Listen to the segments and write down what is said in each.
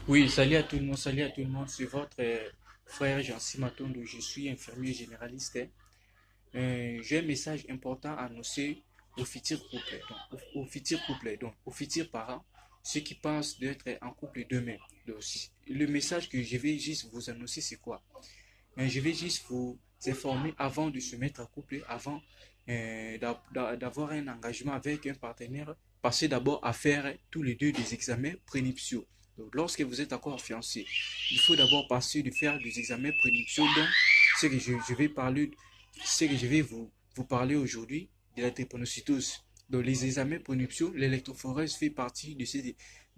Oui, salut à tout le monde, c'est votre frère Jancy Matondo, je suis infirmier généraliste. J'ai un message important à annoncer aux futurs couplets, aux futurs couplets, donc aux futurs parents, ceux qui pensent d'être en couple demain. Donc, le message que je vais juste vous annoncer, c'est quoi? Je vais juste vous informer avant de se mettre en couple, avant d'avoir un engagement avec un partenaire, passez d'abord à faire tous les deux des examens prénuptiaux. Donc, lorsque vous êtes encore fiancé, il faut d'abord passer de faire des examens prénuptiaux. Donc, ce que je vais parler, ce que je vais vous parler aujourd'hui de la drépanocytose. Donc, les examens prénuptiaux, l'électrophorèse fait partie de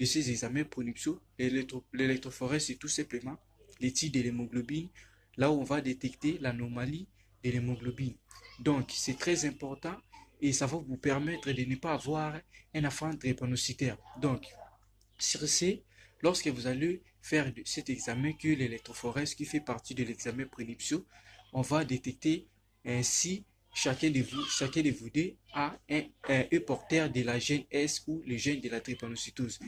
ces examens prénuptiaux. L'électrophorèse, c'est tout simplement l'étude de l'hémoglobine, là où on va détecter l'anomalie de l'hémoglobine. Donc, c'est très important et ça va vous permettre de ne pas avoir un enfant drépanocytaire. Donc, sur ce, lorsque vous allez faire cet examen que l'électrophorèse qui fait partie de l'examen prénuptiaux, on va détecter ainsi chacun de vous deux a un porteur de la gène S ou le gène de la drépanocytose.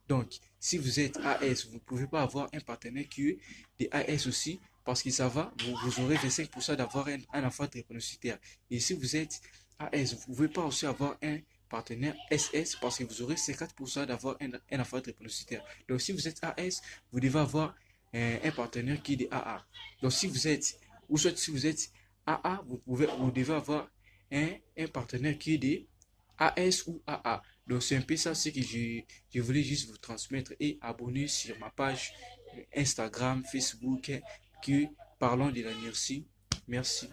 Donc, si vous êtes AS, vous ne pouvez pas avoir un partenaire qui est des AS aussi, parce que ça va, vous aurez 25% d'avoir un enfant drépanocytaire. Et si vous êtes AS, vous ne pouvez pas aussi avoir un partenaire SS parce que vous aurez 50% d'avoir un enfant drépanocytaire. Donc, si vous êtes AS, vous devez avoir un partenaire qui est des AA. Donc, si vous êtes, ou soit si vous êtes AA, vous devez avoir un partenaire qui est des AS ou AA. Donc, c'est un peu ça ce que je voulais juste vous transmettre et abonner sur ma page Instagram, Facebook, qui parlons de la NIRSI. Merci.